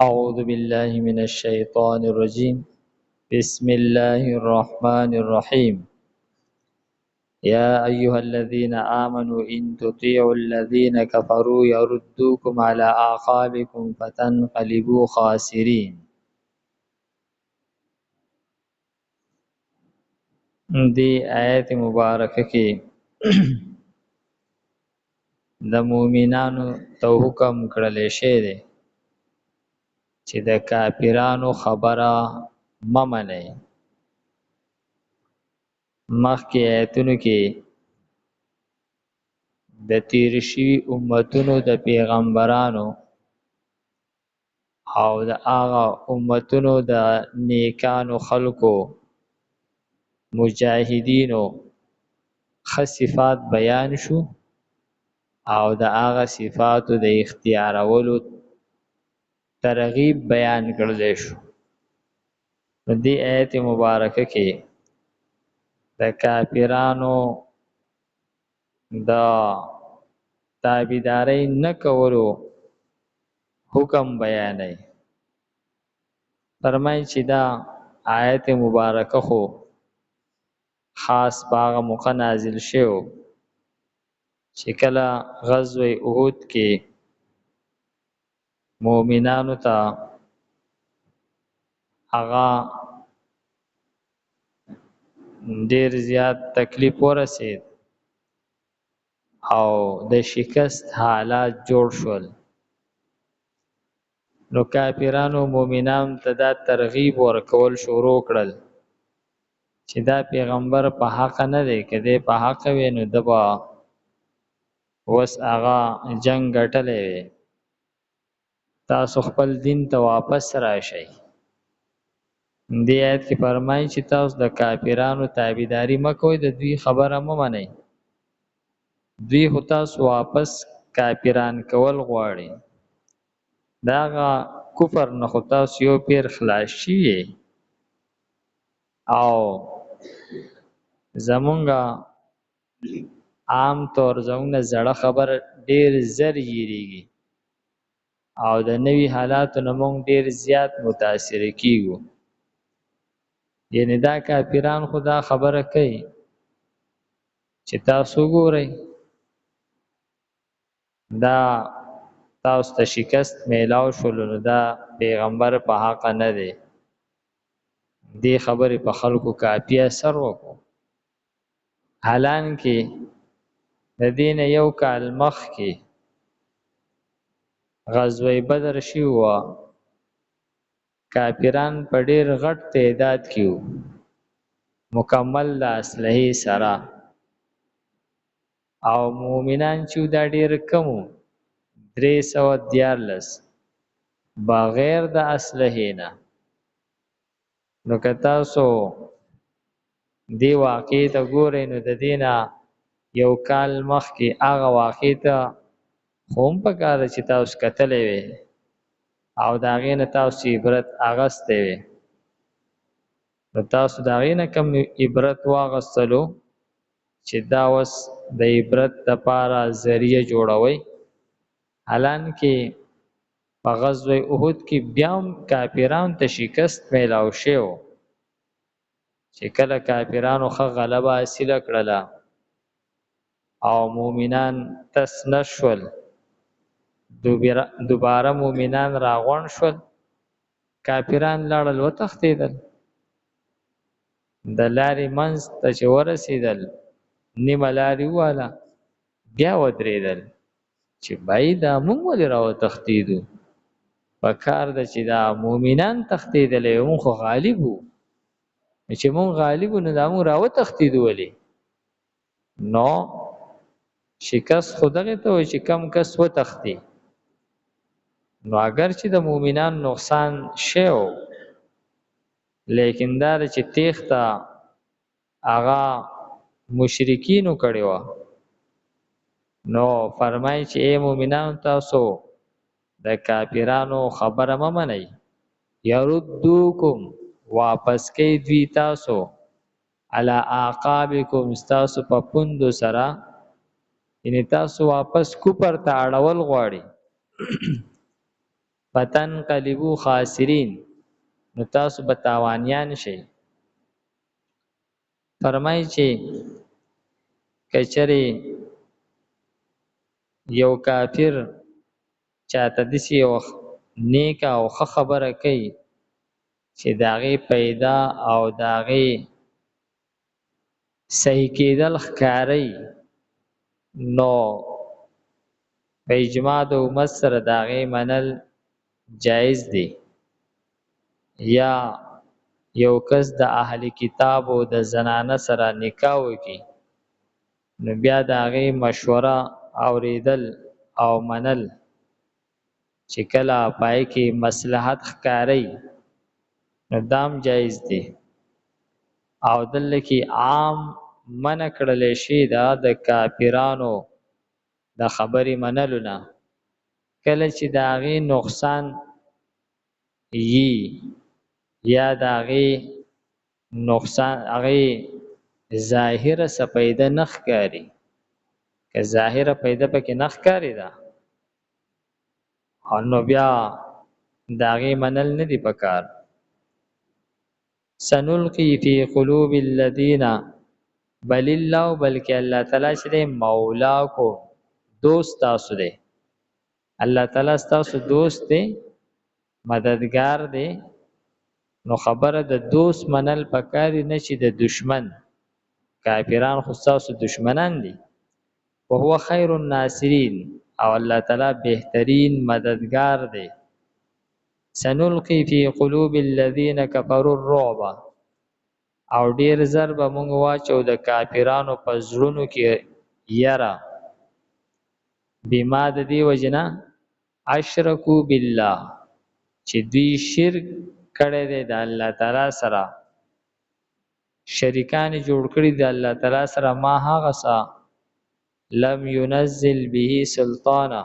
أعوذ بالله من الشيطان الرجيم بسم الله الرحمن الرحيم يا أيها الذين آمنوا إن تطيعوا الذين كفروا يردوكم على أعقابكم فتنقلبوا خاسرين. دی آیت مبارکه کې د مؤمنانو ته حکم کړل شوی دی چې د کافرانو خبره ممنئ. مخکې آیتونو کې د تیر شوي امتونو د پیغمبرانو او د هغه امتونو د نیکانو خلکو مجاهدینو ښه صفات بیان شو او د هغه صفاتو د اختیارولو ترغیب بیان کړل شو. په دې آیت مبارکه کې د کافرانو د تابعداري نه کولو حکم بیانوي. فرمایي چې دا آیت مبارکه خو خاص باغ موقع نازل شو چې کله غزوه احد کې مؤمنانو ته هغه ډیر زیات تکلیف ورسید او د شکست حالات جوړ شول، نو کافرانو مؤمنانو ته دا ترغیب ورکول شروع کړل چې دا پیغمبر په حق نه دی، که دی په حق وي نو د به وس هغه جنگ ګټلی وي، تاسو خپل دین ته واپس راشئ. دې آیت کې فرمایي چې تاسو د کافرانو تابعداري مه کوئ، د دوی خبره مه منئ. دوی خو تاسو واپس کافران کول غواړي، د هغه کفر نه خو تاسو یو پیر خلاص شوي او زمونږه عام طور زمونږ زړه خبر ډیر زر یریږي او د نوي حالاتو نه مونږ ډیر زیات متاثر کیږو. یعنی دا کافران خو دا خبره کوي چې تاسو ګورئ دا تاسو ته شکست میلاو شول، نو دا پیغمبر په حق نه دی. دې خبرې په خلکو کافي اثر وکړو. حالانکه د دې نه یو کال مخکې غزوه بدر شوې وه، کافران په ډېر غټ تعداد کې وو، مکمل د اسلحې سره، او مؤمنان چې دا ډېر کم وو، 314 بغیر د اسلحې نه. نو که تاسو دې واقع ته ګورئ نو د دې نه یو کال مخکې هغه واقع ته خو هم پکار ده چې تاسو کتلی وی او د هغې نه تاسو عبرت اخیستی وی. نو تاسو د هغې نه کم عبرت واخیستلو چې دا اوس د عبرت دپاره ذریعه جوړوئ. حالانکه په غزوه احد کې بیا هم کافرانو ته شکست میلاو شو، چې کله کافرانو ښه غلبه حاصله کړله او مؤمنان تس نه شول، دوباره مؤمنان راغونډ شول، کافران لاړل وتښتېدل. د لارې منځ ته چې ورسېدل نیمه لارې وواله بیا ودرېدل چې بای دا مونږ ولې راوتښتېدو، په کار ده چې دا مؤمنان تښتېدلی مونږ خو غالب وو، چې مونږ غالب وو نو دا مونږ راوتښتېدو ولې. نو شکست خو دغې ته وایي چې کم کس وتښتي. نو اگر چې د مؤمنان نقصان شو، لیکن دا ده چې تیښته هغه مشرکینو کړې وه. نو فرمایي چې ای مؤمنانو تاسو د کافرانو خبره مه منئ، یردوکم واپس کوي دوی تاسو علی اعقابکم ستاسو په پوندو سره، یعنی تاسو واپس کفر ته اړول غواړي فتنقلبوا خاسرین نو تاسو به تاوانیان شئ. فرمایي چې کچره یو کافر چاته دسی یو نیک او ښه خبره کوي چې داغه پیدا او داغه صحیح کېدل ښکاری، نو په اجماع د امت سره داغه منل جایز دی. یا یو کس د اهل کتاب او د زنانه سره نکاح وکي نو بیا داغه مشوره اوریدل او منل چې کله پای کې مصلحت ښکاری نو دام جایز دی. او دلته کې عام منع کړل شي دا د کافرانو د خبرې منلو نه، کله چې داغه نقصان یي یا داغه نقصان هغه ظاهره سپیده نخ کاری، که ظاهره پیدا پکې نخ کاری دا نو بیا داغه منل نه دی پکار. سنلقي في قلوب الذين بل الله بلکې الله تعالی چې مولا کو دوست تاسو دی، الله تعالی تاسو دوست دی مددگار دی، نو خبره د دوست منل پکاري نه چې د دشمن. کافران خو تاسو دشمنان دي. او هو خیر الناصرین او الله تعالی بهترین مددگار دی. سنلقي في قلوب الذين كفروا الرعب او ډیر ضرب مونږ واچو د کافرانو په زړونو کې یرا بما د دی وجنا اشرکو بالله چې دوی شرک کړي دي د الله تعالی سره، شریکان جوړ کړي د الله تعالی سره ما هغه څه لم ينزل به سلطانه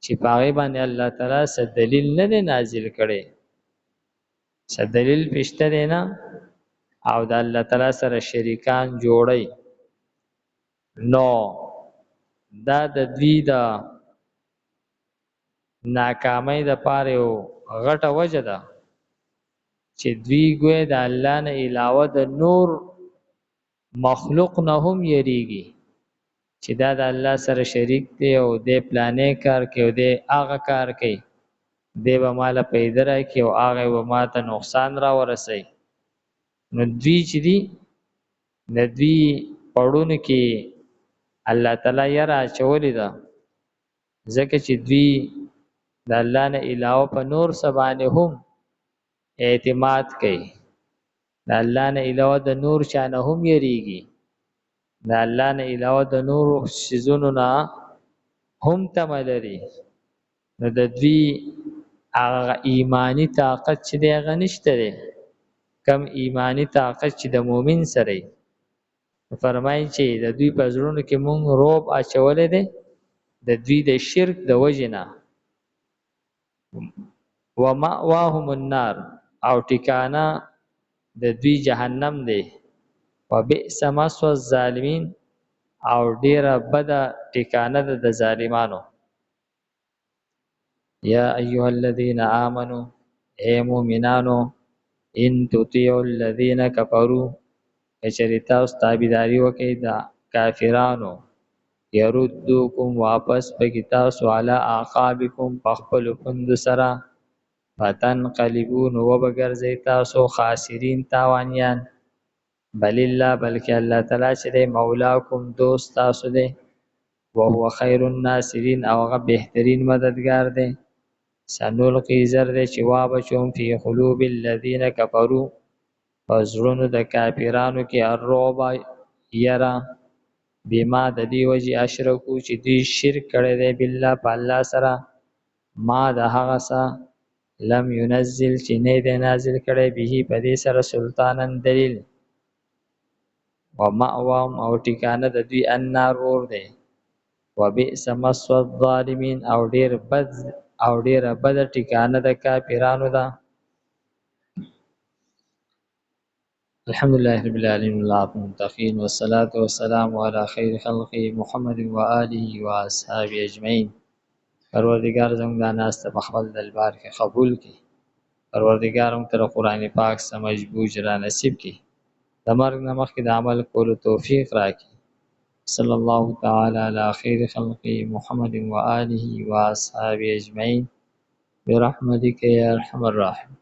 چې پاغي باندې الله تعالی څه دلیل نه نازل کړي، څه دلیل پېشته نه، او د الله تعالی سره شریکان جوړي. نو دا د دوی د ناکامۍ د پاره او غټه وجه ده چې دوی ګوي د الله نه علاوه د نور مخلوق نه هم یریږي چې دا د الله سره شریک دی او د پلانې کار کوي او د هغه کار کوي، دی به مال پیدا راکړي او هغه به ماته نقصان را ورسي. نو دوی چې دی د دوی پړونو کې الله تعالی یرا چولې ده، ځکه چې دوی د الله نه علاوه په نور سبانه هم اعتماد کوي، د الله نه علاوه د نور شانه هم یریږي، د الله نه علاوه د نور شیزونو نه هم تملري. نو د دوی هغه ایمانی طاقت چې دی هغه نشته دی کم ایمانی طاقت چې د مؤمن سره. فرمایي چې د دوی په زړونو کې مونږ روب اچولې دي د دوی د شرک د وجنه. ومأواهم النار او ټکانه د دوی جهنم دی. وبئس مثوى الظالمین او ډیره بده ټکانه ده د ظالمانو. یا ایها الذین آمنوا اے مومنانو ان تطیعوا الذین کفروا اچریتا اوس تابعداري وکي د کافرانو يردوکم واپس پکې تاسو علی اعقابکم پخپل پند سره فتنقلبون وبګرځي تاسو خاسرین تاوانیان. بل الله بلکې الله تعالی چې مولاکم دوست تاسو دی او هو خیر الناصرین او هغه بهترین مددگار دی. سنلقي زر دی چې وابچوم فی قلوب الذین کفروا فزرونو د کافرانو کې الرعب یرا بما د دی وجه اشرکو چې دوی شرک کړي دی بالله په الله سره ما د هغه څه لم ينزل چې نه دی نازل کړي به په دې سره سلطانن دلیل. ومأواهم او ټکانه د دوی النار اور دی. وبئس مثوى الظالمین او ډیر بد ټکانه د کافرانو ده. الحمد لله رب العالمين والعاقبة للمتقين والصلاة والسلام على خير خلقه محمد وآله وأصحابه أجمعين. پروردگار زموږ دا ناسته په خپل دربار کې قبول کړي. پروردگار موږ ته قرآن پاک سمجھ بوجھ را نصیب کړي. د مرګ نه مخکې د عمل کولو توفیق راکړي. صلی الله تعالی علی خیر خلقه محمد و آله و اصحابه اجمعین برحمتک یا ارحم الراحمین.